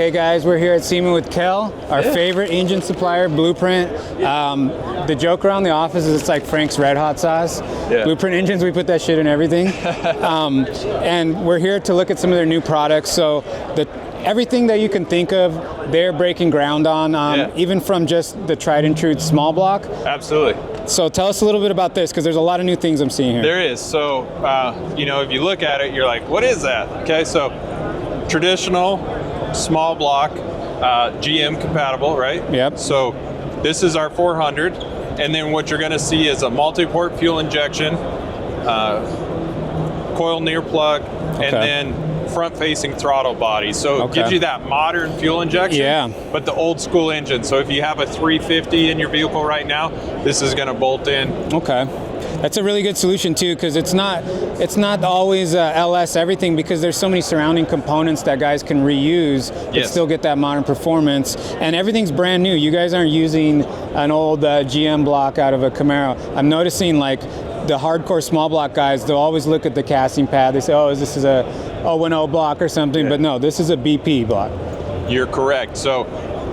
Okay guys, we're here at SEMA with Kel, our favorite engine supplier, BluePrint. The joke around the office is it's like Frank's Red Hot sauce. BluePrint engines, we put that shit in everything. And we're here to look at some of their new products. So everything that you can think of, they're breaking ground on, even from just the tried and true small block. Absolutely. So tell us a little bit about this, because there's a lot of new things I'm seeing here. There is. So, you know, if you look at it, you're like, what is that? Okay, so traditional small block, GM compatible, right? Yep. So this is our 400, and then what you're going to see is a multi-port fuel injection, coil near plug, and then front-facing throttle body. So it gives you that modern fuel injection, but the old school engine. So if you have a 350 in your vehicle right now, this is going to bolt in. Okay. That's a really good solution too, because it's not always LS everything, because there's so many surrounding components that guys can reuse but still get that modern performance, and everything's brand new. You guys aren't using an old GM block out of a Camaro. I'm noticing like the hardcore small block guys, they'll always look at the casting pad. They say, oh, this is a 010 block or something, but no, this is a BP block. You're correct. So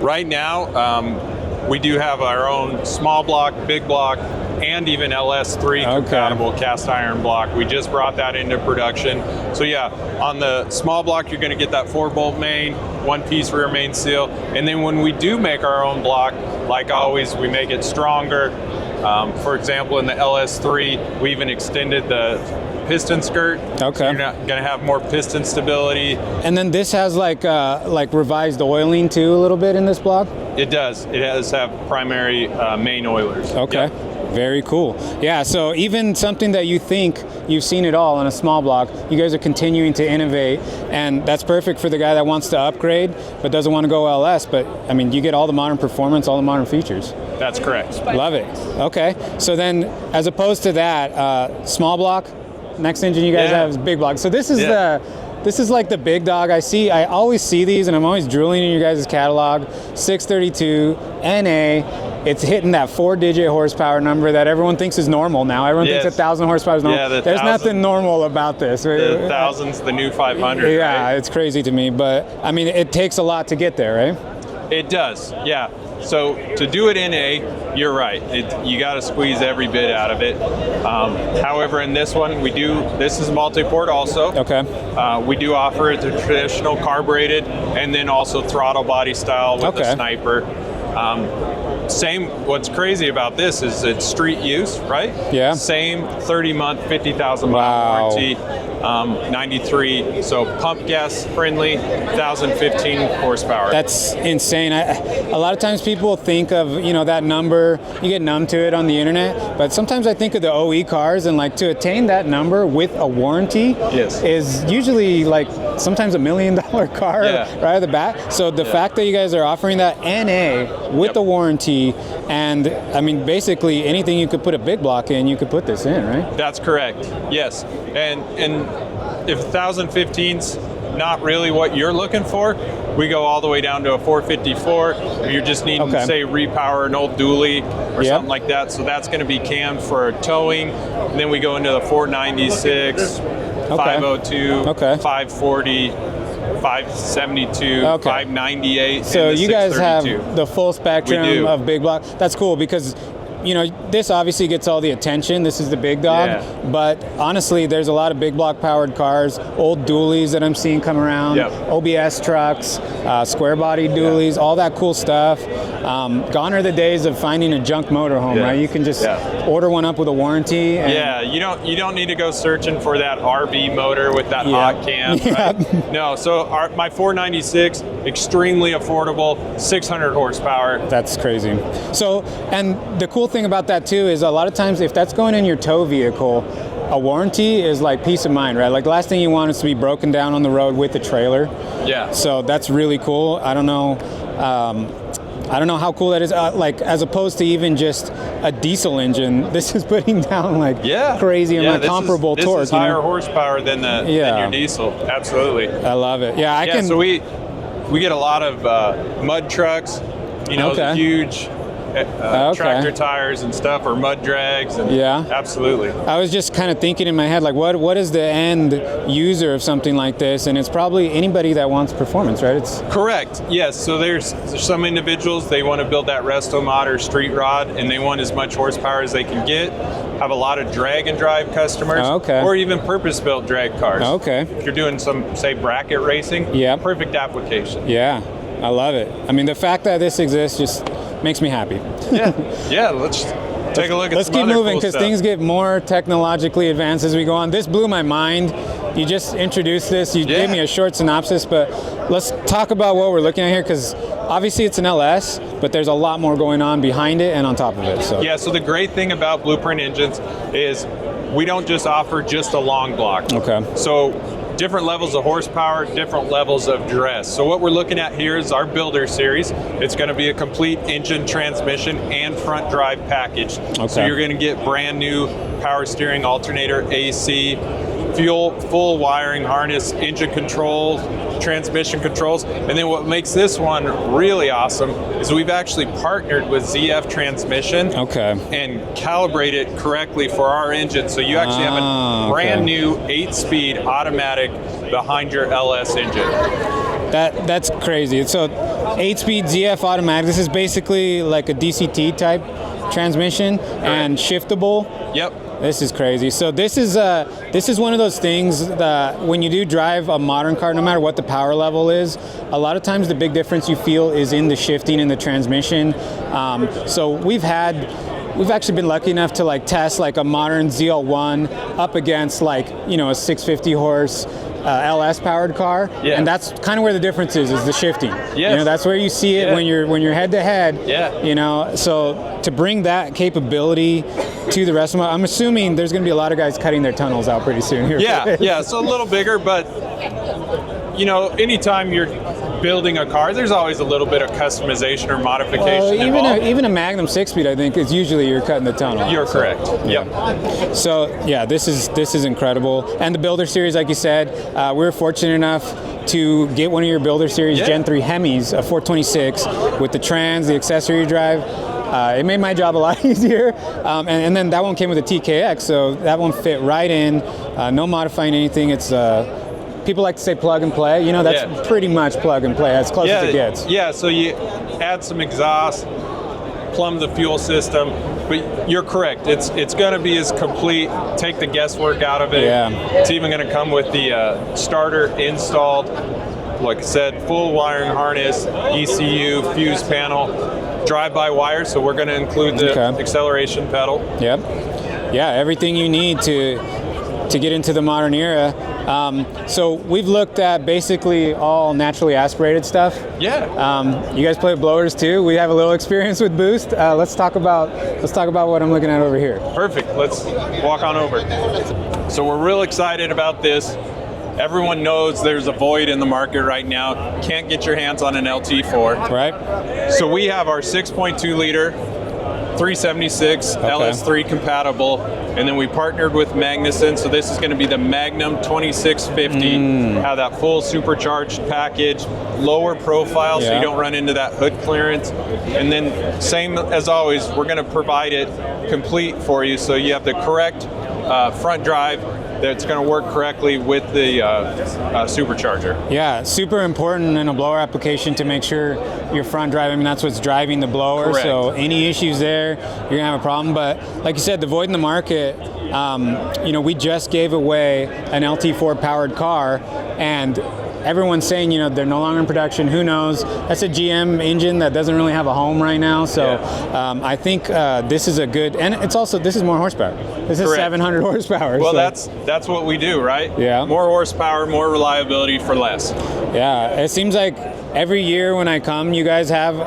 right now, we do have our own small block, big block, and even LS3 compatible cast iron block. We just brought that into production. So yeah, on the small block, you're going to get that 4-bolt main, 1-piece rear main seal. And then when we do make our own block, like always, we make it stronger. For example, in the LS3, we even extended the piston skirt. Okay. So you're not going to have more piston stability. And then this has like revised oiling too a little bit in this block? It does. It does have primary main oilers. Okay. Yep. Very cool. Yeah, so even something that you think you've seen it all on a small block, you guys are continuing to innovate, and that's perfect for the guy that wants to upgrade but doesn't want to go LS. But I mean, you get all the modern performance, all the modern features. That's correct. Love it. Okay, so then as opposed to that, small block, next engine you guys have is big block. So this is this is like the big dog. I always see these, and I'm always drooling in your guys' catalog. 632 NA. It's hitting that 4-digit horsepower number that everyone thinks is normal now. Everyone thinks 1,000 horsepower is normal. Yeah, there's nothing normal about this. The 1000's the new 500. Yeah, right? It's crazy to me, but I mean, it takes a lot to get there, right? It does, yeah. So to do it in A, you're right. You got to squeeze every bit out of it. However, in this one, this is multi-port also. Okay. We do offer it the traditional carbureted, and then also throttle body style with the sniper. What's crazy about this is it's street use, right? Yeah. Same 30-month, 50,000 mile warranty, 93, so pump gas friendly, 1,015 horsepower. That's insane. A lot of times people think of, that number, you get numb to it on the internet, but sometimes I think of the OE cars, and like to attain that number with a warranty is usually like sometimes $1 million car right at the back. So the fact that you guys are offering that NA with the warranty, and I mean, basically anything you could put a big block in, you could put this in, right? That's correct. Yes. And if 1015's not really what you're looking for, we go all the way down to a 454. If you're just needing to say repower an old dually or something like that, so that's going to be cammed for towing. And then we go into the 496, 502, 540. 572, 598. So you guys have the full spectrum of big block. That's cool, because this obviously gets all the attention. This is the big dog, but honestly, there's a lot of big block powered cars, old dualies that I'm seeing come around, OBS trucks, square body dualies, all that cool stuff. Gone are the days of finding a junk motorhome, right? You can just order one up with a warranty. And you don't need to go searching for that RB motor with that hot cam. Right? No, so my 496, extremely affordable, 600 horsepower. That's crazy. So, and the cool thing about that too is a lot of times if that's going in your tow vehicle, a warranty is like peace of mind, right? Like the last thing you want is to be broken down on the road with the trailer. Yeah. So that's really cool. I don't know how cool that is. Like as opposed to even just a diesel engine, this is putting down like crazy amount comparable torque. This is higher horsepower than your diesel. Absolutely. I love it. Yeah, So we get a lot of mud trucks. The huge tractor tires and stuff, or mud drags. And absolutely. I was just kind of thinking in my head, like, what is the end user of something like this? And it's probably anybody that wants performance, right? It's correct. Yes. So there's some individuals, they want to build that RestoMod or street rod, and they want as much horsepower as they can get. Have a lot of drag and drive customers, or even purpose-built drag cars. If you're doing some, say, bracket racing, perfect application. Yeah, I love it. I mean, the fact that this exists just makes me happy. Let's take a look at. Let's keep moving, because things get more technologically advanced as we go on. This blew my mind. You just introduced this. You gave me a short synopsis, but let's talk about what we're looking at here, because obviously it's an LS, but there's a lot more going on behind it and on top of it. So the great thing about BluePrint engines is we don't just offer just a long block. So different levels of horsepower, different levels of dress. So what we're looking at here is our Builder Series. It's going to be a complete engine, transmission, and front drive package. So you're going to get brand new power steering, alternator, AC, full wiring harness, engine control, transmission controls. And then what makes this one really awesome is we've actually partnered with ZF Transmission and calibrate it correctly for our engine. So you actually have a brand new 8-speed automatic behind your LS engine. That's crazy. So 8-speed ZF automatic. This is basically like a DCT type transmission and shiftable. This is crazy. So this is one of those things that when you do drive a modern car, no matter what the power level is, a lot of times the big difference you feel is in the shifting and the transmission. So we've actually been lucky enough to like test like a modern ZL1 up against like, you know, a 650 horse LS powered car, and that's kind of where the difference is the shifting. You know, that's where you see it when you're head to head. You know, so to bring that capability to the rest of them, I'm assuming there's going to be a lot of guys cutting their tunnels out pretty soon here. So a little bigger, but you know, anytime you're building a car, there's always a little bit of customization or modification involved. Even a Magnum 6-speed, I think, is usually you're cutting the tunnel. You're correct. So this is incredible. And the Builder Series, like you said, we were fortunate enough to get one of your Builder Series Gen 3 Hemis, a 426, with the trans, the accessory drive. It made my job a lot easier. And then that one came with a TKX, so that one fit right in. No modifying anything. It's people like to say plug and play. You know, that's pretty much plug and play, as close as it gets. So you add some exhaust, plumb the fuel system, but you're correct. It's going to be as complete. Take the guesswork out of it. It's even going to come with the starter installed. Like I said, full wiring harness, ECU, fuse panel, drive-by-wire. So we're going to include the acceleration pedal. Everything you need to get into the modern era. So we've looked at basically all naturally aspirated stuff. You guys play with blowers too. We have a little experience with boost. Let's talk about what I'm looking at over here. Perfect. Let's walk on over. So we're real excited about this. Everyone knows there's a void in the market right now. Can't get your hands on an LT4. Right. So we have our 6.2 liter 376 LS3 compatible, and then we partnered with Magnuson, so this is going to be the Magnum 2650. Have that full supercharged package, lower profile so you don't run into that hood clearance, and then same as always, we're going to provide it complete for you, so you have the correct front drive that's going to work correctly with the supercharger. Yeah, super important in a blower application to make sure your front drive, I mean, that's what's driving the blower. Correct. So any issues there, you're going to have a problem. But like you said, the void in the market, you know, we just gave away an LT4 powered car, and everyone's saying, you know, they're no longer in production. Who knows? That's a GM engine that doesn't really have a home right now. So I think this is a good, and it's also, this is more horsepower. This is 700 horsepower. Well, that's what we do, right? Yeah. More horsepower, more reliability for less. Yeah. It seems like every year when I come, you guys have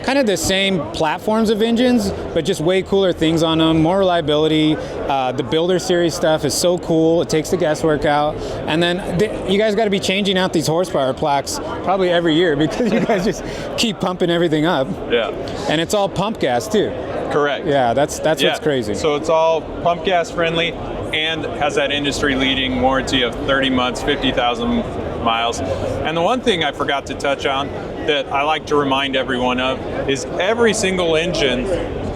kind of the same platforms of engines, but just way cooler things on them, more reliability. The Builder Series stuff is so cool. It takes the guesswork out. And then you guys got to be changing out these horsepower plaques probably every year because you guys just keep pumping everything up. Yeah. And it's all pump gas too. Correct. Yeah, that's what's crazy. So it's all pump gas friendly and has that industry leading warranty of 30 months, 50,000 miles. And the one thing I forgot to touch on, that I like to remind everyone of is every single engine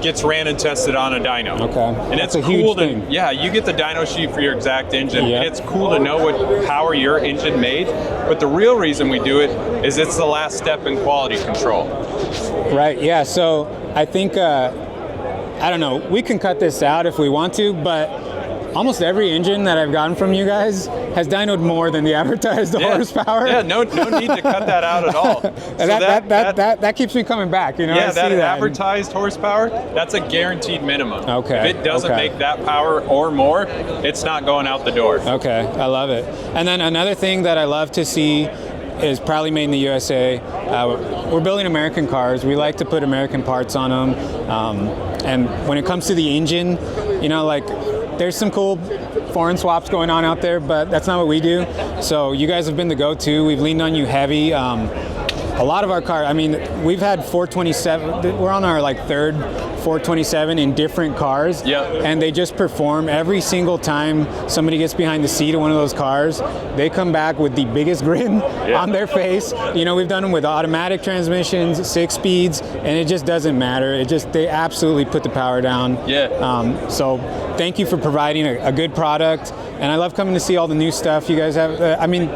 gets ran and tested on a dyno. Okay. And That's it's a huge cool thing. yeah, you get the dyno sheet for your exact engine. And it's cool to know what power your engine made, but the real reason we do it is it's the last step in quality control. Right, yeah, so I think, I don't know, we can cut this out if we want to, but almost every engine that I've gotten from you guys has dynoed more than the advertised horsepower. Yeah, no need to cut that out at all. So that keeps me coming back, you know. Yeah, I see that advertised horsepower, that's a guaranteed minimum. Okay. If it doesn't make that power or more, it's not going out the door. Okay, I love it. And then another thing that I love to see is proudly made in the USA. We're building American cars. We like to put American parts on them. And when it comes to the engine, you know, like, there's some cool foreign swaps going on out there, but that's not what we do. So you guys have been the go-to. We've leaned on you heavy. A lot of our cars, I mean, we've had 427, we're on our like third 427 in different cars. And they just perform every single time somebody gets behind the seat of one of those cars. They come back with the biggest grin on their face. You know, we've done them with automatic transmissions, 6 speeds, and it just doesn't matter. They absolutely put the power down. So thank you for providing a good product. And I love coming to see all the new stuff you guys have. I mean,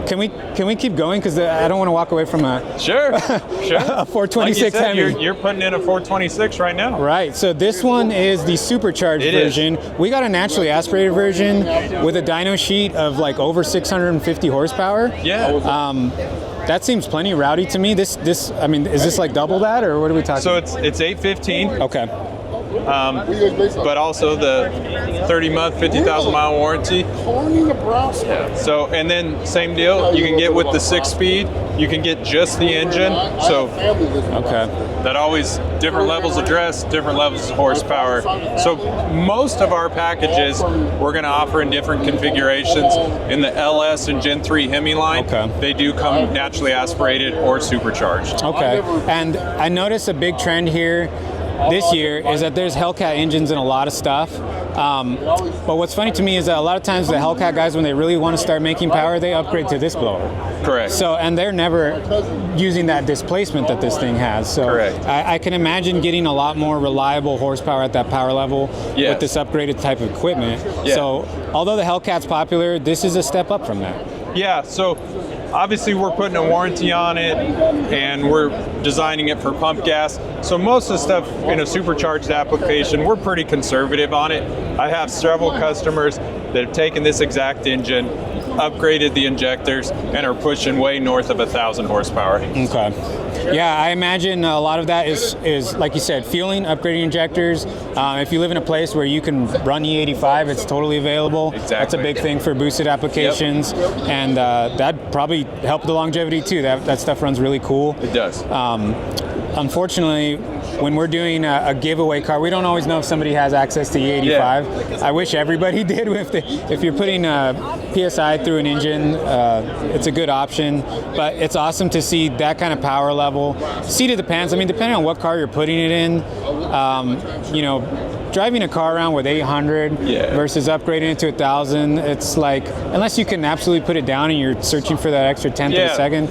can we keep going? Because I don't want to walk away from a a 426 like you said, Hemi. You're putting in a 426 right now. Right. So this one is the supercharged version. We got a naturally aspirated version with a dyno sheet of like over 650 horsepower. That seems plenty rowdy to me. I mean, is this like double that, or what are we talking? So it's 815. Okay. But also the 30-month, 50,000 mile warranty. So, and then same deal, you can get with the 6-speed, you can get just the engine. So, that always different levels of dress, different levels of horsepower. So most of our packages we're going to offer in different configurations. In the LS and Gen 3 Hemi line, they do come naturally aspirated or supercharged. Okay. And I noticed a big trend here this year is that there's Hellcat engines in a lot of stuff. But what's funny to me is that a lot of times the Hellcat guys, when they really want to start making power, they upgrade to this blower. Correct. So, and they're never using that displacement that this thing has. So I can imagine getting a lot more reliable horsepower at that power level with this upgraded type of equipment. So although the Hellcat's popular, this is a step up from that. Yeah, so obviously we're putting a warranty on it and we're designing it for pump gas. So most of the stuff in a supercharged application, we're pretty conservative on it. I have several customers that have taken this exact engine, upgraded the injectors, and are pushing way north of 1,000 horsepower. Okay. Yeah, I imagine a lot of that is like you said, fueling, upgrading injectors. If you live in a place where you can run E85, it's totally available. That's a big thing for boosted applications. And that probably helped the longevity too. That stuff runs really cool. It does. Unfortunately, when we're doing a giveaway car, we don't always know if somebody has access to E85. I wish everybody did. If you're putting PSI through an engine, it's a good option. But it's awesome to see that kind of power level. Seat of the pants. I mean, depending on what car you're putting it in, you know, driving a car around with 800 versus upgrading it to 1,000, it's like, unless you can absolutely put it down and you're searching for that extra tenth of a second.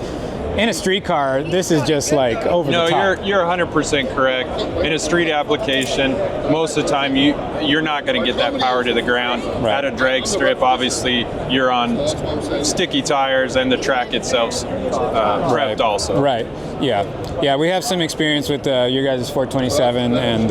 In a street car, this is just like over the top. No, you're 100% correct. In a street application, most of the time you're not going to get that power to the ground. At a drag strip, obviously, you're on sticky tires and the track itself's prepped also. Right. Yeah. We have some experience with your guys' 427 and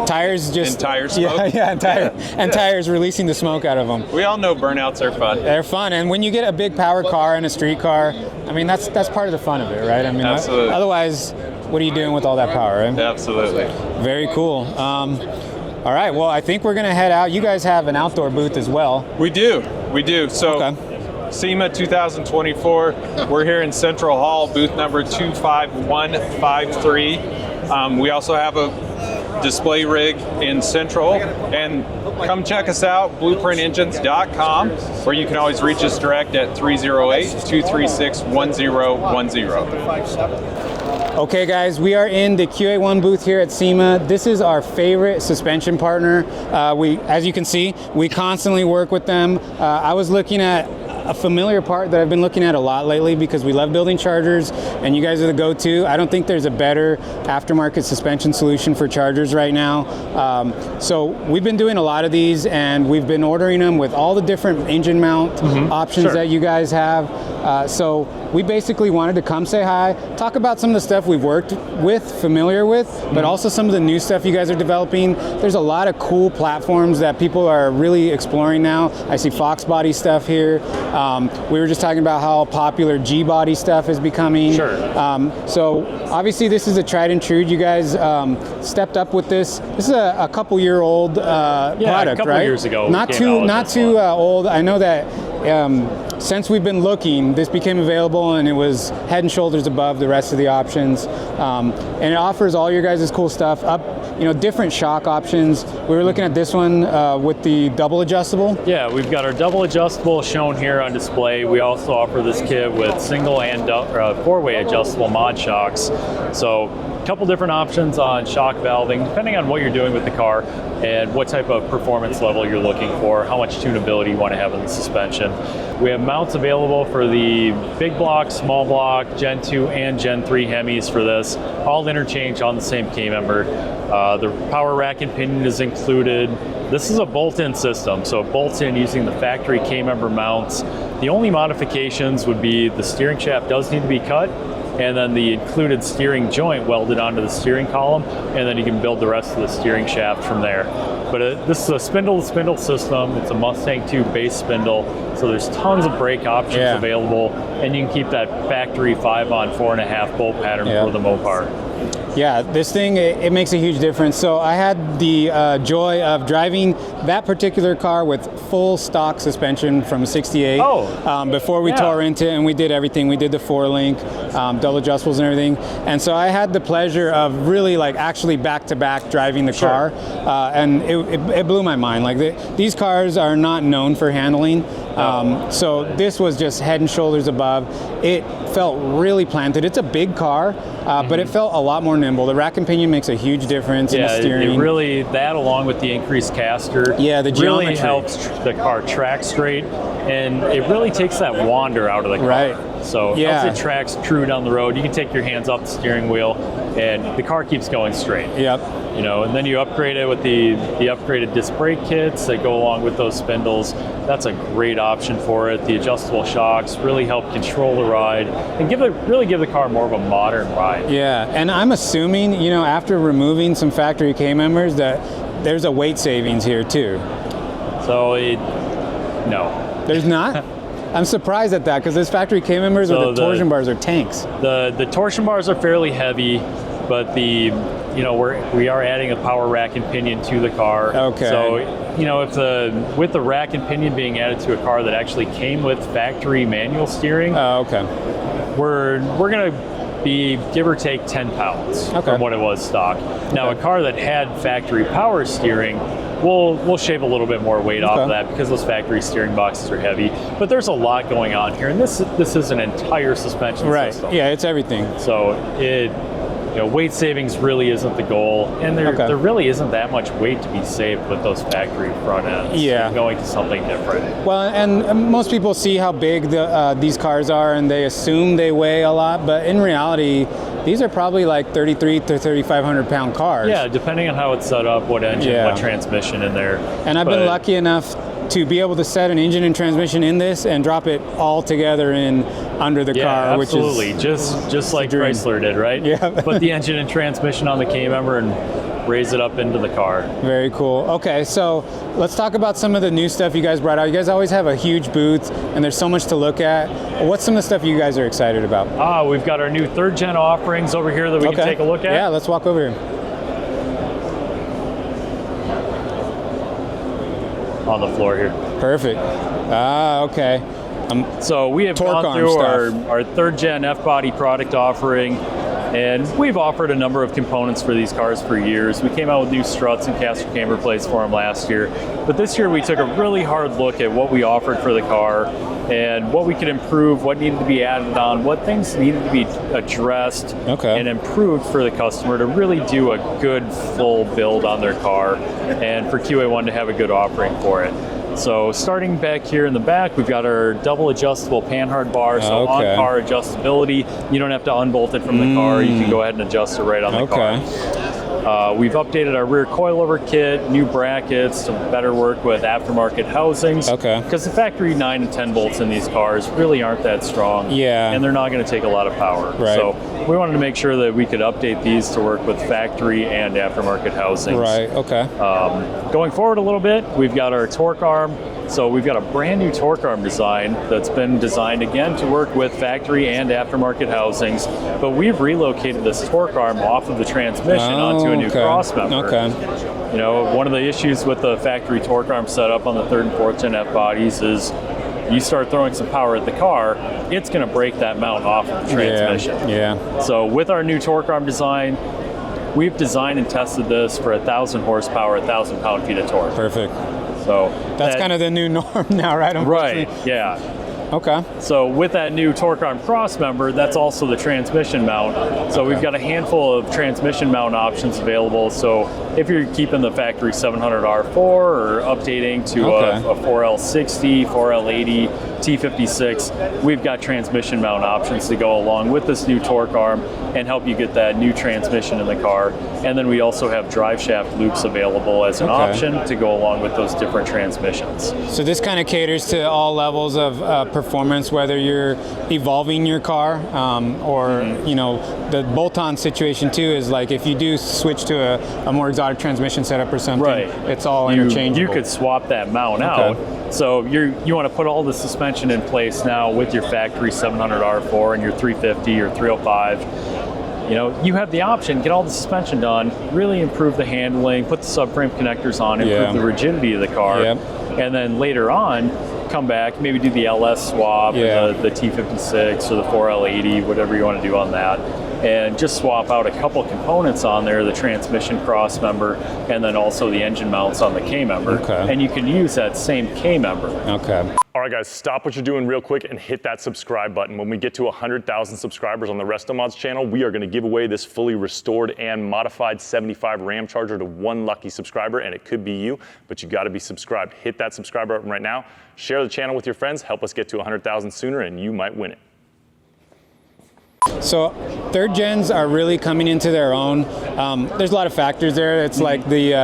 tires just... And tire smoke? And tires releasing the smoke out of them. We all know burnouts are fun. They're fun, and when you get a big power car and a street car, I mean, that's part of the fun of it, right? I mean, otherwise, what are you doing with all that power, right? Absolutely. Very cool. All right, well, I think we're going to head out. You guys have an outdoor booth as well. We do. So, SEMA 2024, we're here in Central Hall, booth number 25153. We also have a display rig in Central, and come check us out, blueprintengines.com, or you can always reach us direct at 308-236-1010. Okay guys, we are in the QA1 booth here at SEMA. This is our favorite suspension partner. As you can see, we constantly work with them. I was looking at a familiar part that I've been looking at a lot lately because we love building chargers, and you guys are the go-to. I don't think there's a better aftermarket suspension solution for chargers right now. So we've been doing a lot of these, and we've been ordering them with all the different engine mount options that you guys have. So we basically wanted to come say hi, talk about some of the stuff we've worked with, familiar with, but also some of the new stuff you guys are developing. There's a lot of cool platforms that people are really exploring now. I see Fox body stuff here. We were just talking about how popular G body stuff is becoming. So obviously this is a tried and true. You guys stepped up with this. This is a couple year old product, a couple right? years ago. Not too old. I know that since we've been looking, this became available and it was head and shoulders above the rest of the options. And it offers all your guys' cool stuff, different shock options. We were looking at this one with the double adjustable. Yeah, we've got our double adjustable shown here on display. We also offer this kit with single and four-way adjustable mod shocks. So a couple different options on shock valving, depending on what you're doing with the car and what type of performance level you're looking for, how much tunability you want to have in the suspension. We have mounts available for the big block, small block, Gen 2 and Gen 3 Hemis for this, all interchange on the same K-member. The power rack and pinion is included. This is a bolt-in system, so it bolts in using the factory K-member mounts. The only modifications would be the steering shaft does need to be cut, and then the included steering joint welded onto the steering column, and then you can build the rest of the steering shaft from there. But this is a spindle-to-spindle system. It's a Mustang 2 base spindle, so there's tons of brake options available, and you can keep that factory 5-on 4.5 bolt pattern for the Mopar. Yeah, this thing, it makes a huge difference. So I had the joy of driving that particular car with full stock suspension from 68 before we tore into it, and we did everything. We did the 4-link, double adjustables and everything. And so I had the pleasure of really actually back-to-back driving the car, and it blew my mind. These cars are not known for handling. So this was just head and shoulders above. It felt really planted. It's a big car, but it felt a lot more nimble. The rack and pinion makes a huge difference in the steering. It really, that along with the increased caster, the geometry really helps the car track straight, and it really takes that wander out of the car. Right. So helps it tracks true down the road. You can take your hands off the steering wheel, and the car keeps going straight. And then you upgrade it with the upgraded disc brake kits that go along with those spindles. That's a great option for it. The adjustable shocks really help control the ride and really give the car more of a modern ride. Yeah, and I'm assuming, after removing some factory K-members, that there's a weight savings here too. So no. There's not? I'm surprised at that because those factory K-members or the torsion bars are tanks. The torsion bars are fairly heavy, but we are adding a power rack and pinion to the car. Okay. So with the rack and pinion being added to a car that actually came with factory manual steering, we're gonna be give or take 10 pounds from what it was stock. Now a car that had factory power steering, we'll shave a little bit more weight off of that because those factory steering boxes are heavy. But there's a lot going on here, and this is an entire suspension system. Yeah, it's everything. So weight savings really isn't the goal, and there really isn't that much weight to be saved with those factory front ends. Going to something different. Well, and most people see how big these cars are, and they assume they weigh a lot, but in reality, these are probably like 3,300 to 3,500 pound cars. Yeah, depending on how it's set up, what engine, what transmission in there. And I've been lucky enough to be able to set an engine and transmission in this and drop it all together in under the car, absolutely. Which is just like Chrysler did, right? Yeah. Put the engine and transmission on the K-member and raise it up into the car. Very cool. Okay, so let's talk about some of the new stuff you guys brought out. You guys always have a huge booth, and there's so much to look at. What's some of the stuff you guys are excited about? We've got our new 3rd gen offerings over here that we can take a look at. Yeah, let's walk over here. On the floor here. Perfect. Okay. So we have gone through our 3rd gen F-body product offering, and we've offered a number of components for these cars for years. We came out with new struts and caster camber plates for them last year, but this year we took a really hard look at what we offered for the car and what we could improve, what needed to be added on, what things needed to be addressed and improved for the customer to really do a good full build on their car, and for QA1 to have a good offering for it. So starting back here in the back, we've got our double adjustable Panhard bar, so on-car adjustability. You don't have to unbolt it from the car. You can go ahead and adjust it right on the car. We've updated our rear coilover kit, new brackets to better work with aftermarket housings. Because the factory 9 and 10 bolts in these cars really aren't that strong. And they're not going to take a lot of power. So we wanted to make sure that we could update these to work with factory and aftermarket housings. Going forward a little bit, we've got our torque arm. So we've got a brand new torque arm design that's been designed again to work with factory and aftermarket housings, but we've relocated this torque arm off of the transmission onto a new cross member. You know, one of the issues with the factory torque arm setup on the 3rd and 4th Gen F bodies is you start throwing some power at the car, it's going to break that mount off of the transmission. So with our new torque arm design, we've designed and tested this for 1,000 horsepower, 1,000 pound-feet of torque. So that's kind of the new norm now, right? So with that new torque arm cross member, that's also the transmission mount. So we've got a handful of transmission mount options available. So if you're keeping the factory 700R4 or updating to a 4L60, 4L80, T56, we've got transmission mount options to go along with this new torque arm and help you get that new transmission in the car. And then we also have drive shaft loops available as an option to go along with those different transmissions. So this kind of caters to all levels of performance, whether you're evolving your car or, you know, the bolt-on situation too is like if you do switch to a more exotic transmission setup or something, it's all interchangeable. You could swap that mount out. So you want to put all the suspension in place now with your factory 700R4 and your 350 or 305. You know, you have the option, get all the suspension done, really improve the handling, put the subframe connectors on, improve the rigidity of the car, and then later on, come back, maybe do the LS swap, the T56 or the 4L80, whatever you want to do on that, and just swap out a couple components on there, the transmission cross member, and then also the engine mounts on the K member, and you can use that same K member. All right, guys, stop what you're doing real quick and hit that subscribe button. When we get to 100,000 subscribers on the RestoMods channel, we are going to give away this fully restored and modified 75 Ram Charger to one lucky subscriber, and it could be you, but you got to be subscribed. Hit that subscribe button right now. Share the channel with your friends. Help us get to 100,000 sooner, and you might win it. So 3rd gens are really coming into their own. There's a lot of factors there. It's like the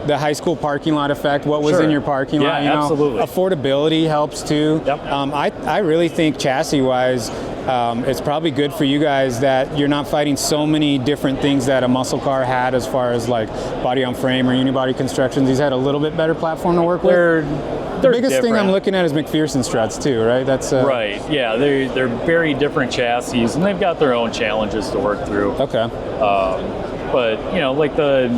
high school parking lot effect. What was in your parking lot? You know? Absolutely. Affordability helps too. I really think chassis-wise, it's probably good for you guys that you're not fighting so many different things that a muscle car had as far as like body on frame or unibody constructions. These had a little bit better platform to work with. The biggest thing I'm looking at is McPherson struts too, right? That's right. Yeah, they're very different chassis, and they've got their own challenges to work through. But you know, like the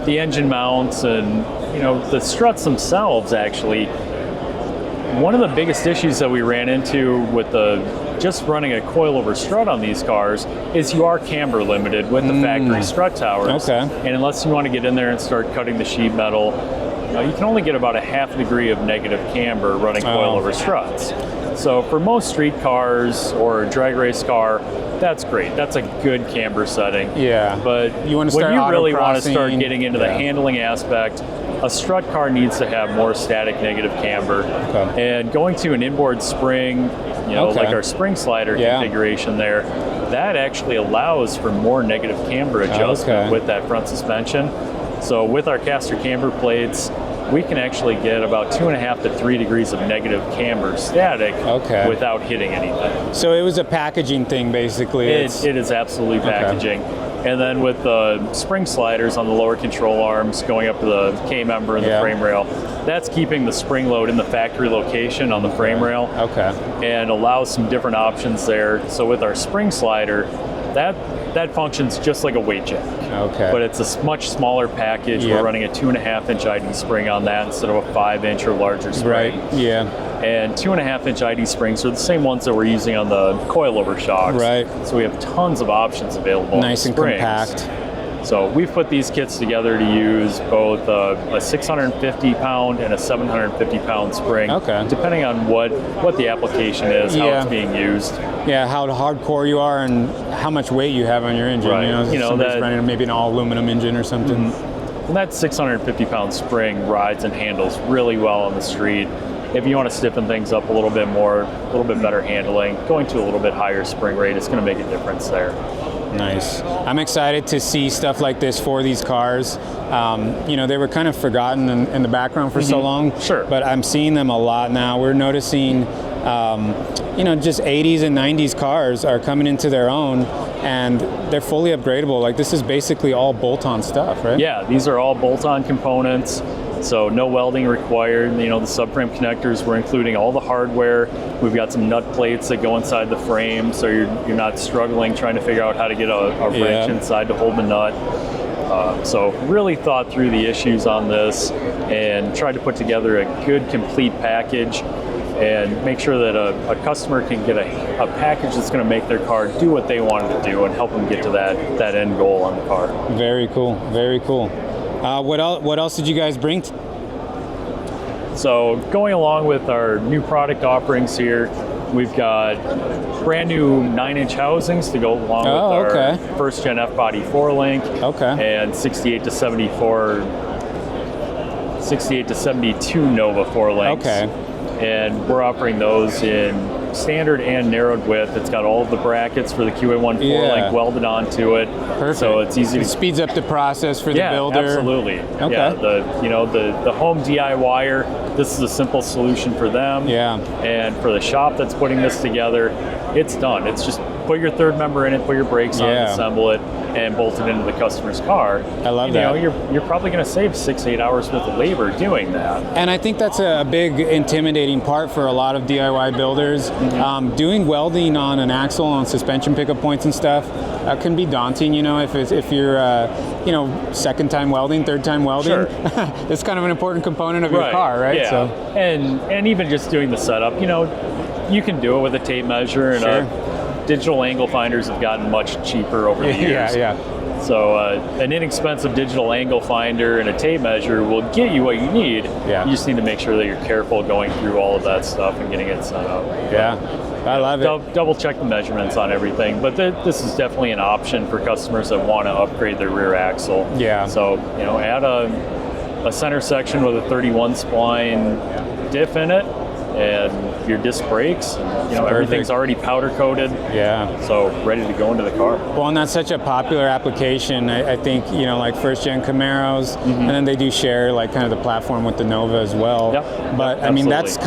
engine mounts and you know the struts themselves. Actually, one of the biggest issues that we ran into with just running a coilover strut on these cars is you are camber limited with the factory strut towers. And unless you want to get in there and start cutting the sheet metal, you can only get about a half degree of negative camber running coilover struts. So for most street cars or a drag race car, that's great. That's a good camber setting. But you want to when you really want to start getting into the handling aspect, a strut car needs to have more static negative camber. And going to an inboard spring, you know, like our spring slider configuration there, that actually allows for more negative camber adjustment with that front suspension. So with our caster camber plates, we can actually get about 2.5 to 3 degrees of negative camber static without hitting anything. So it was a packaging thing, basically. It is absolutely packaging. And then with the spring sliders on the lower control arms going up to the K member and the frame rail, that's keeping the spring load in the factory location on the frame rail and allows some different options there. So with our spring slider, that functions just like a weight jack. But it's a much smaller package. We're running a 2.5-inch ID spring on that instead of a 5-inch or larger spring. And 2.5-inch ID springs are the same ones that we're using on the coilover shocks. So we have tons of options available. Nice and compact. So we've put these kits together to use both a 650-pound and a 750-pound spring, depending on what the application is, how it's being used. How hardcore you are and how much weight you have on your engine. You know, that's running maybe an all-aluminum engine or something. And that 650-pound spring rides and handles really well on the street. If you want to stiffen things up a little bit more, a little bit better handling, going to a little bit higher spring rate is going to make a difference there. Nice. I'm excited to see stuff like this for these cars. You know, they were kind of forgotten in the background for so long. Sure. But I'm seeing them a lot now. We're noticing, you know, just 80s and 90s cars are coming into their own, and they're fully upgradable. Like, this is basically all bolt-on stuff, right? Yeah, these are all bolt-on components. So no welding required. You know, the subframe connectors, we're including all the hardware. We've got some nut plates that go inside the frame, so you're not struggling trying to figure out how to get a wrench inside to hold the nut. So really thought through the issues on this and tried to put together a good, complete package and make sure that a customer can get a package that's going to make their car do what they wanted to do and help them get to that end goal on the car. Very cool. Very cool. What else did you guys bring? So going along with our new product offerings here, we've got brand new 9-inch housings to go along with our first gen F-body 4-link and 68 to 72 Nova 4-links. And we're offering those in standard and narrowed width. It's got all of the brackets for the QA1 4-link welded onto it. Perfect. So it's easy. It speeds up the process for the builder. Absolutely. Yeah, the home DIYer, this is a simple solution for them. Yeah. And for the shop that's putting this together, it's done. It's just put your third member in it, put your brakes on, assemble it, and bolt it into the customer's car. I love that. You know, you're probably going to save 6-8 hours worth of labor doing that. And I think that's a big intimidating part for a lot of DIY builders. Doing welding on an axle, on suspension pickup points and stuff, can be daunting. You know, if you're you know, second time welding, third time welding, it's kind of an important component of your car, right? Yeah. So. And even just doing the setup, you know, you can do it with a tape measure and digital angle finders have gotten much cheaper over the years. So an inexpensive digital angle finder and a tape measure will get you what you need. You just need to make sure that you're careful going through all of that stuff and getting it set up. I love it. Double check the measurements on everything, but this is definitely an option for customers that want to upgrade their rear axle. So, you know, add a center section with a 31 spline diff in it, and your disc brakes, and, you know, everything's already powder coated. So ready to go into the car. Well, and that's such a popular application. I think, you know, like first gen Camaros, and then they do share like kind of the platform with the Nova as well. But I mean, that's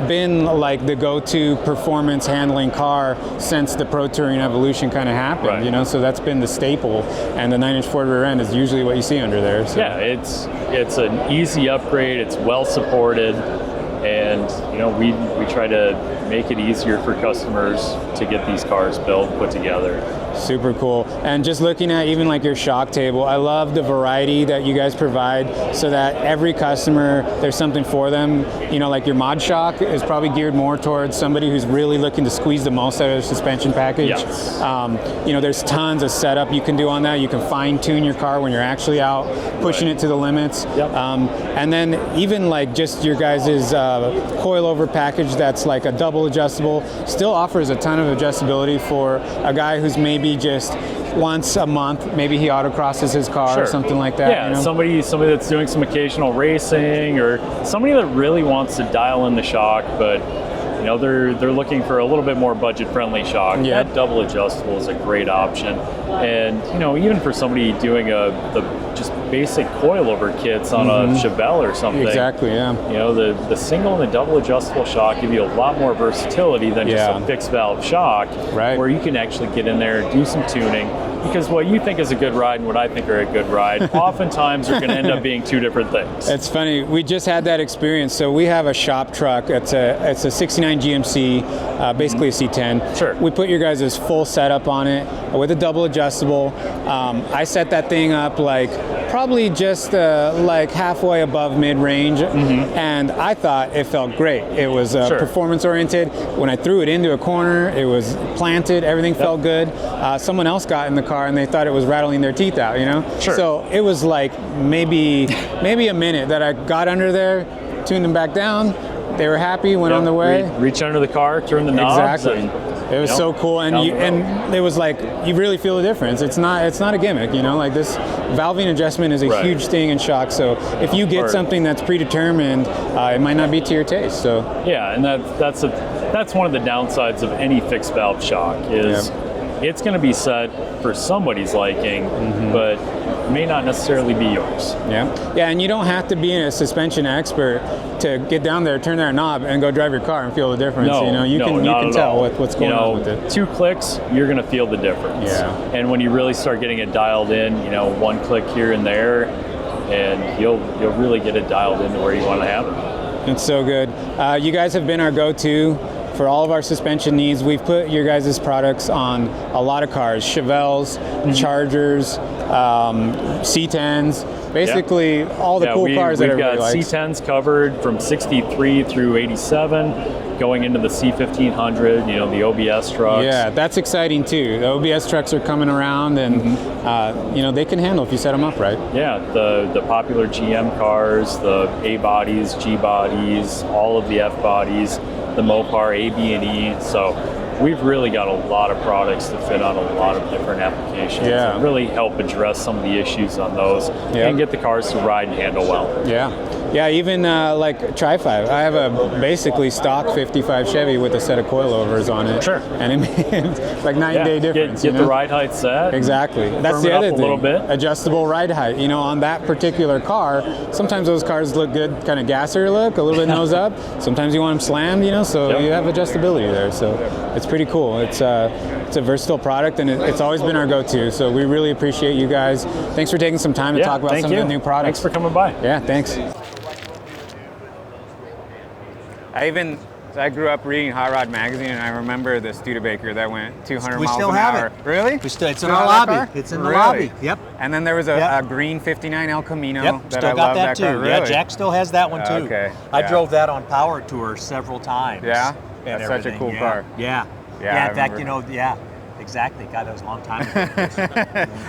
been like the go-to performance handling car since the Pro Touring evolution kind of happened. You know, so that's been the staple, and the 9-inch Ford rear end is usually what you see under there. So. Yeah, it's an easy upgrade. It's well supported. And, you know, we try to make it easier for customers to get these cars built, put together. Super cool. And just looking at even like your shock table, I love the variety that you guys provide so that every customer, there's something for them. You know, like your mod shock is probably geared more towards somebody who's really looking to squeeze the most out of their suspension package. You know, there's tons of setup you can do on that. You can fine tune your car when you're actually out pushing it to the limits. And then even like just your guys' coilover package that's like a double adjustable still offers a ton of adjustability for a guy who's maybe just once a month, maybe he autocrosses his car or something like that. Yeah, you know? somebody that's doing some occasional racing, or somebody that really wants to dial in the shock, but you know, they're looking for a little bit more budget-friendly shock. That double adjustable is a great option. And you know, even for somebody doing the just basic coilover kits on a Chevelle or something. You know, the single and the double adjustable shock give you a lot more versatility than just a fixed valve shock, where you can actually get in there and do some tuning. Because what you think is a good ride and what I think are a good ride, oftentimes are going to end up being two different things. It's funny. We just had that experience. So we have a shop truck. It's a 69 GMC, basically a C10. We put your guys' full setup on it with a double adjustable. I set that thing up like probably just like halfway above mid-range, and I thought it felt great. It was performance-oriented. When I threw it into a corner, it was planted. Everything felt good. Someone else got in the car and they thought it was rattling their teeth out, you know? So it was like maybe a minute that I got under there, tuned them back down. They were happy, went on the way. Reach under the car, turn the knobs, and It was so cool, and it was like you really feel the difference. It's not a gimmick, you know. Like this valving adjustment is a huge thing in shock. So if you get something that's predetermined, it might not be to your taste. So yeah, and that's one of the downsides of any fixed valve shock is it's going to be set for somebody's liking, but may not necessarily be yours. Yeah, and you don't have to be a suspension expert to get down there, turn that knob, and go drive your car and feel the difference. No, you know, you can tell what's going on with it. 2 clicks, you're going to feel the difference. Yeah. And when you really start getting it dialed in, you know, 1 click here and there, and you'll really get it dialed into where you want to have it. It's so good. You guys have been our go-to for all of our suspension needs. We've put your guys' products on a lot of cars, Chevelles, Chargers, C10s, basically all the cool cars that everybody likes. We've got C10s covered from 63 through 87, going into the C1500, you know, the OBS trucks. Yeah, that's exciting too. The OBS trucks are coming around, and you know, they can handle if you set them up right. Yeah, the popular GM cars, the A bodies, G bodies, all of the F bodies, the Mopar A, B, and E. So we've really got a lot of products to fit on a lot of different applications and really help address some of the issues on those and get the cars to ride and handle well. Yeah, even like Tri-5. I have a basically stock 55 Chevy with a set of coilovers on it. Sure. And it's like night and day difference. Get the ride height set. Exactly. That's the other thing. A little bit. Adjustable ride height. You know, on that particular car, sometimes those cars look good, kind of gasser look, a little bit nose up. Sometimes you want them slammed, you know, so you have adjustability there. So it's pretty cool. It's a versatile product, and it's always been our go-to. So we really appreciate you guys. Thanks for taking some time to talk about some of the new products. Thanks for coming by. Yeah, thanks. I grew up reading Hot Rod magazine, and I remember the Studebaker that went 200 miles an hour. Really? It's in our lobby. It's in the lobby. Yep. And then there was a green 59 El Camino. Yep. That Still I got love that too. car. Really? Yeah, Jack still has that one too. Okay. I drove that on Power Tour several times. Yeah. That's such a cool car. Yeah. Yeah. In fact, you know, exactly. God, that was a long time ago.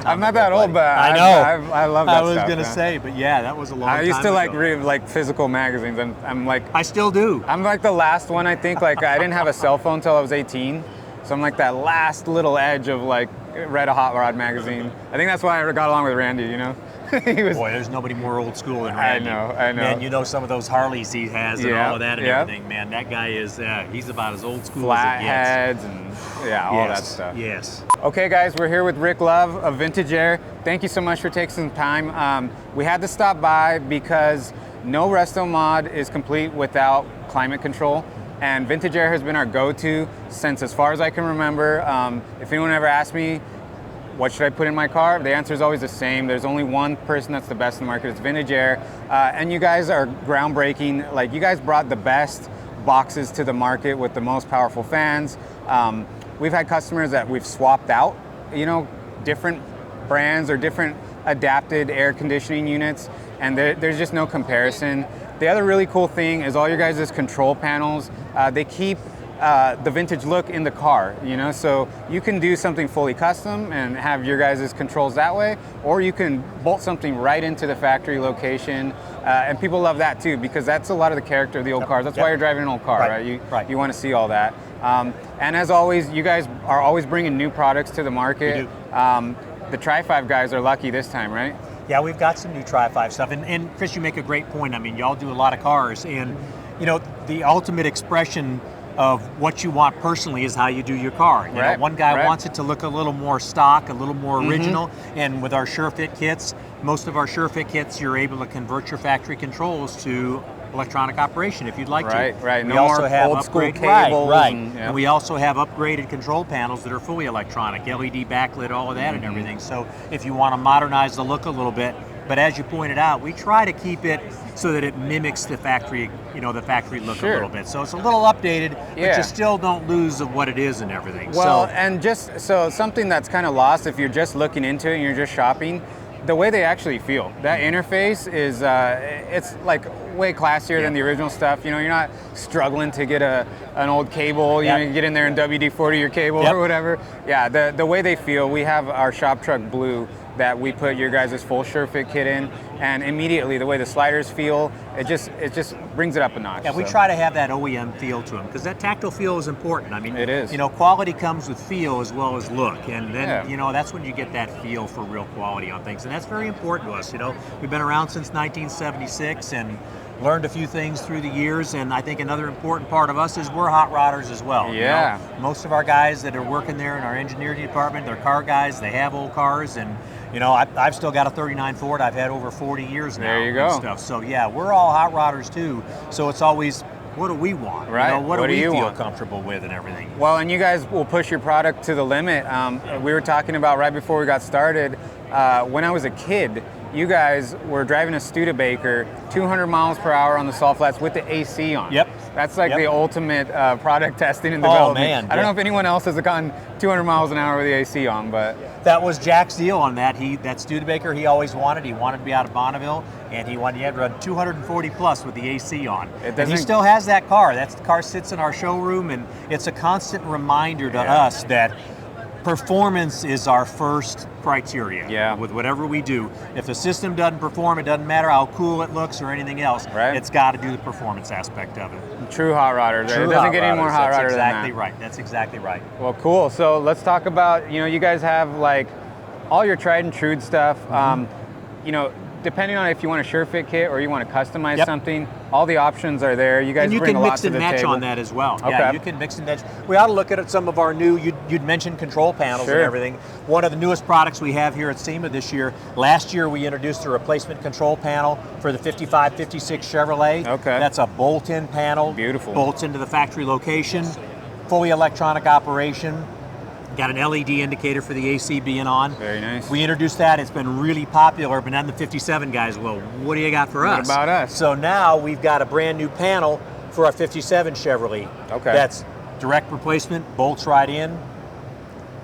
I'm not that old, but I know. I love that stuff. I was going to say, but yeah, that was a long time ago. I used to read like physical magazines, and I'm like... I still do. I'm like the last one, I think. Like, I didn't have a cell phone until I was 18. So I'm like that last little edge of like, read a Hot Rod magazine. I think that's why I got along with Randy, you know? Boy, there's nobody more old school than Randy. I know. Man, you know some of those Harleys he has and all of that and everything, man. That guy is, he's about as old school as it gets. Flatheads and all that stuff. Yes. Okay, guys, we're here with Rick Love of Vintage Air. Thank you so much for taking some time. We had to stop by because no RestoMod is complete without climate control. And Vintage Air has been our go-to since as far as I can remember. If anyone ever asked me, what should I put in my car? The answer is always the same. There's only one person that's the best in the market. It's Vintage Air. And you guys are groundbreaking. Like, you guys brought the best boxes to the market with the most powerful fans. We've had customers that we've swapped out, you know, different brands or different adapted air conditioning units, and there's just no comparison. The other really cool thing is all your guys' control panels, they keep the vintage look in the car, you know, so you can do something fully custom and have your guys' controls that way, or you can bolt something right into the factory location, and people love that too, because that's a lot of the character of the old cars. That's why you're driving an old car, right? You want to see all that. And as always, you guys are always bringing new products to the market. We do. The Tri-5 guys are lucky this time, right? Yeah, we've got some new Tri-5 stuff. And Chris, you make a great point. I mean, y'all do a lot of cars, and you know, the ultimate expression of what you want personally is how you do your car. You know, one guy wants it to look a little more stock, a little more original, and with our SureFit kits, most of our SureFit kits, you're able to convert your factory controls to electronic operation if you'd like to. Right. We also have old school cables. And we also have upgraded control panels that are fully electronic, LED backlit, all of that and everything. So if you want to modernize the look a little bit, but as you pointed out, we try to keep it so that it mimics the factory, you know, the factory look a little bit. So it's a little updated, but you still don't lose of what it is and everything. Well, and just so something that's kind of lost if you're just looking into it and you're just shopping, the way they actually feel. That interface is, it's like way classier than the original stuff. You know, you're not struggling to get an old cable, you know, you get in there and WD-40 your cable or whatever. Yeah, the way they feel, we have our shop truck blue that we put your guys' full sure fit kit in, and immediately the way the sliders feel, it just brings it up a notch. Yeah, we try to have that OEM feel to them because that tactile feel is important. I mean, it is. You know, quality comes with feel as well as look, and then you know that's when you get that feel for real quality on things, and that's very important to us. You know, we've been around since 1976 and learned a few things through the years, and I think another important part of us is we're hot rodders as well. Yeah. You know, most of our guys that are working there in our engineering department, they're car guys, they have old cars, and you know, I've still got a 39 Ford I've had over 40 years now. There you go. And stuff. So yeah, we're all hot rodders too, so it's always, what do we want? Right. You know, what do we feel want? comfortable with and everything? Well, and you guys will push your product to the limit. We were talking about right before we got started, when I was a kid, you guys were driving a Studebaker 200 miles per hour on the salt flats with the AC on. Yep. That's like the ultimate product testing and development. Oh man. I don't know if anyone else has gone 200 miles an hour with the AC on, but. That was Jack's deal on that. That Studebaker he always wanted. He wanted to be out of Bonneville, and he had to run 240 plus with the AC on. And he still has that car. The car sits in our showroom, and it's a constant reminder to us that performance is our first criteria with whatever we do. If the system doesn't perform, it doesn't matter how cool it looks or anything else. Right. It's got to do the performance aspect of it. True hot rodder. It doesn't get any more hot rodder than that. That's exactly right. That's exactly right. Well, cool. So let's talk about, you know, you guys have like all your tried and true stuff. You know, depending on if you want a sure fit kit or you want to customize something, all the options are there. You guys bring a lot to the table. And you can mix and match on that as well. Okay. Yeah, you can mix and match. We ought to look at some of our new, you'd mentioned control panels and everything. One of the newest products we have here at SEMA this year, last year we introduced a replacement control panel for the 55, 56 Chevrolet. Okay. That's a bolt-in panel. Beautiful. Bolts into the factory location, fully electronic operation. Got an LED indicator for the AC being on. Very nice. We introduced that. It's been really popular, but then the 57 guys, well, what do you got for us? What about us? So now we've got a brand new panel for our 57 Chevrolet. Okay. That's direct replacement, bolts right in,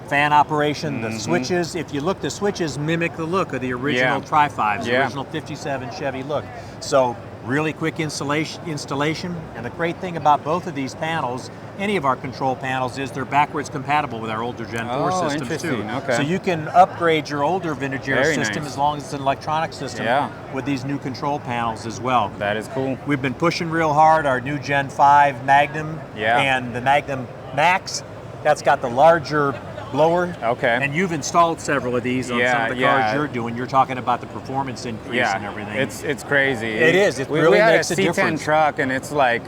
fan operation. The switches, if you look, the switches mimic the look of the original Tri-5s, the original 57 Chevy look. So really quick installation. And the great thing about both of these panels, any of our control panels, is they're backwards compatible with our older Gen 4 systems too. Okay. So you can upgrade your older vintage era system nice. as long as it's an electronic system with these new control panels as well. That is cool. We've been pushing real hard our new Gen 5 Magnum and the Magnum Max. That's got the larger blower. Okay. And you've installed several of these on some of the cars you're doing. You're talking about the performance increase and everything. It's crazy. It is. It really makes a difference. We had a C10 truck, and it's like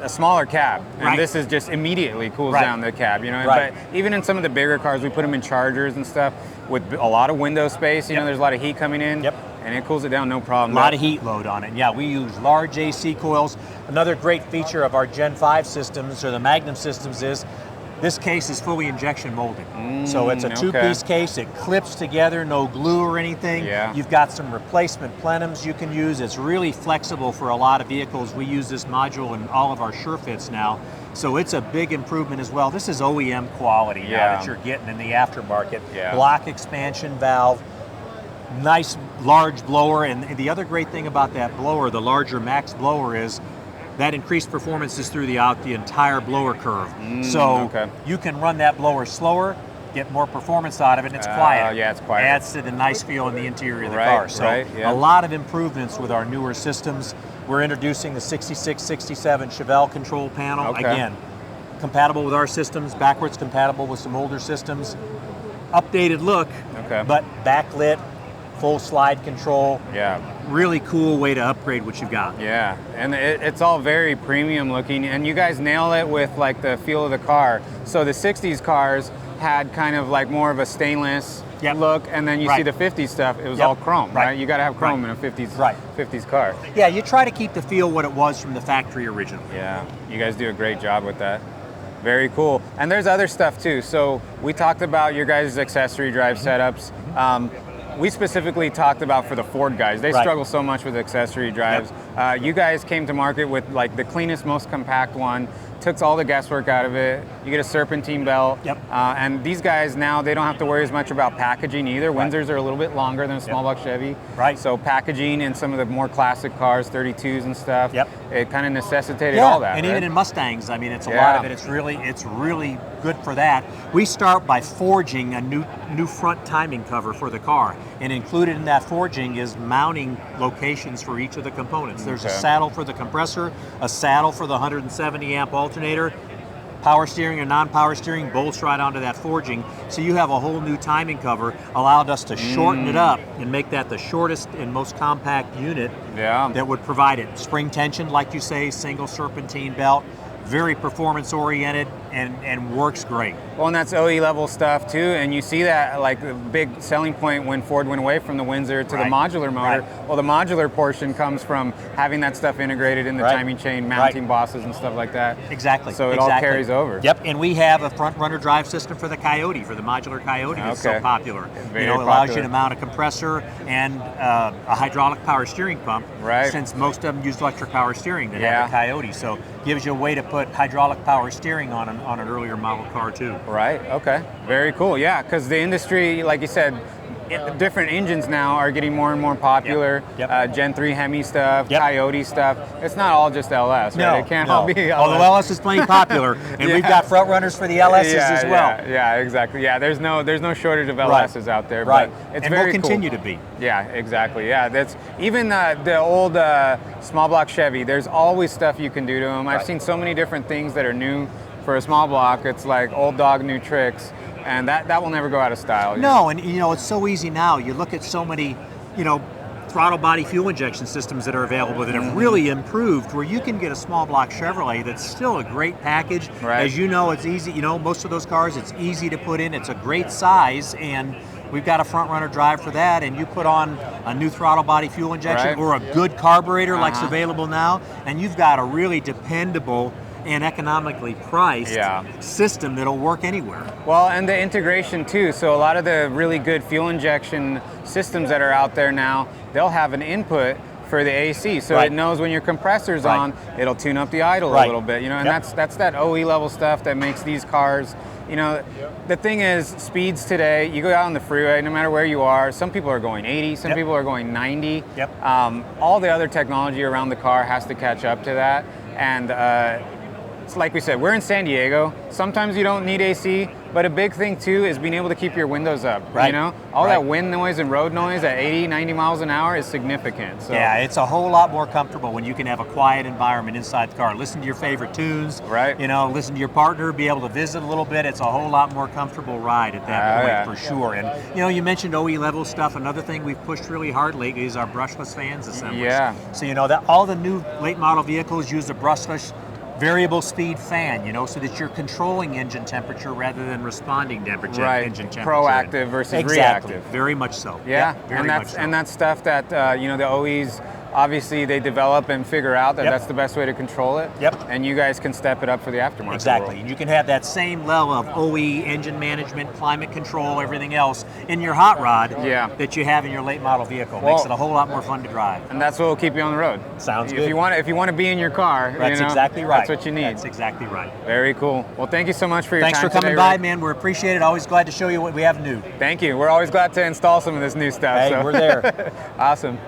a smaller cab, and this is just immediately cools down the cab, you know. But even in some of the bigger cars, we put them in Chargers and stuff with a lot of window space. You know, there's a lot of heat coming in, and it cools it down no problem. A lot of heat load on it. Yeah, we use large AC coils. Another great feature of our Gen 5 systems or the Magnum systems is this case is fully injection molded. So it's a two-piece case. It clips together, no glue or anything. You've got some replacement plenums you can use. It's really flexible for a lot of vehicles. We use this module in all of our SureFits now. So it's a big improvement as well. This is OEM quality now that you're getting in the aftermarket. Block expansion valve, nice large blower. And the other great thing about that blower, the larger Max blower, is that increased performance is throughout the entire blower curve. So you can run that blower slower, get more performance out of it, and it's quiet. It's quiet. Adds to the nice feel in the interior of the car. So a lot of improvements with our newer systems. We're introducing the 66, 67 Chevelle control panel. Again, compatible with our systems, backwards compatible with some older systems. Updated look, but backlit, full slide control. Really cool way to upgrade what you've got. And it's all very premium looking, and you guys nail it with like the feel of the car. So the 60s cars had kind of like more of a stainless look, and then you see the 50s stuff, it was all chrome, right? You got to have chrome in a 50s car. Yeah, you try to keep the feel what it was from the factory original. You guys do a great job with that. Very cool. And there's other stuff too. So we talked about your guys' accessory drive setups. We specifically talked about for the Ford guys. They struggle so much with accessory drives. You guys came to market with like the cleanest, most compact one. Took all the guesswork out of it. You get a serpentine belt. And these guys now, they don't have to worry as much about packaging either. Windsors are a little bit longer than a small block Chevy. So packaging in some of the more classic cars, 32s and stuff, it kind of necessitated all that. And even in Mustangs, I mean, it's a lot of it. It's really good for that. We start by forging a new front timing cover for the car. And included in that forging is mounting locations for each of the components. There's a saddle for the compressor, a saddle for the 170 amp alternator, power steering and non-power steering bolts right onto that forging. So you have a whole new timing cover, allowed us to shorten it up and make that the shortest and most compact unit that would provide it. Spring tension, like you say, single serpentine belt, very performance oriented and works great. Well, and that's OE level stuff too, and you see that like the big selling point when Ford went away from the Windsor to the modular motor. Well, the modular portion comes from having that stuff integrated in the timing chain, mounting bosses and stuff like that. Exactly. So it all carries over. Yep, and we have a front runner drive system for the Coyote, for the modular Coyote that's so popular. Very it allows you to mount a compressor and a hydraulic power steering pump, since most of them use electric power steering that have a Coyote. So gives you a way to put hydraulic power steering on an earlier model car too. Right, okay. Very cool, yeah, because the industry, like you said, different engines now are getting more and more popular. Gen 3 Hemi stuff, Coyote stuff. It's not all just LS, right? It can't all be LS. Although LS is plenty popular, and we've got front runners for the LSs as well. Yeah, exactly. Yeah, there's no shortage of LSs out there. But it's and very will continue to be. Yeah, exactly. Yeah, that's even the old small block Chevy. There's always stuff you can do to them. I've seen so many different things that are new for a small block. It's like old dog, new tricks. And that will never go out of style. No, and you know, it's so easy now. You look at so many, throttle body fuel injection systems that are available that have really improved, where you can get a small block Chevrolet that's still a great package. As you know, it's easy, most of those cars, it's easy to put in, it's a great size, and we've got a front runner drive for that, and you put on a new throttle body fuel injection or a good carburetor like's available now, and you've got a really dependable and economically priced system that'll work anywhere. Well, and the integration too. So a lot of the really good fuel injection systems that are out there now, they'll have an input for the AC, so it knows when your compressor's on, it'll tune up the idle a little bit, and that's that OE level stuff that makes these cars. The thing is, speeds today, you go out on the freeway, no matter where you are, some people are going 80, some people are going 90. All the other technology around the car has to catch up to that, and it's like we said, we're in San Diego. Sometimes you don't need AC, but a big thing too is being able to keep your windows up. All that wind noise and road noise at 80, 90 miles an hour is significant. So. Yeah, it's a whole lot more comfortable when you can have a quiet environment inside the car. Listen to your favorite tunes. Listen to your partner, be able to visit a little bit. It's a whole lot more comfortable ride at that point for sure. And you mentioned OE level stuff. Another thing we've pushed really hard lately is our brushless fans assemblies. So that all the new late model vehicles use a brushless variable speed fan, so that you're controlling engine temperature rather than responding temperature. Engine temperature. Proactive versus reactive. Very much so. And that's stuff that the OEs obviously they develop and figure out that that's the best way to control it. And you guys can step it up for the aftermarket. Exactly. world. And you can have that same level of OE, engine management, climate control, everything else in your hot rod that you have in your late model vehicle. Makes it a whole lot more fun to drive. And that's what will keep you on the road. Sounds good. If you want to be in your car, that's exactly right. That's what you need. That's exactly right. Very cool. Well, thank you so much for your time. Thanks for coming by, man. We appreciate it. Always glad to show you what we have new. Thank you. We're always glad to install some of this new stuff. Hey, we're there. Awesome.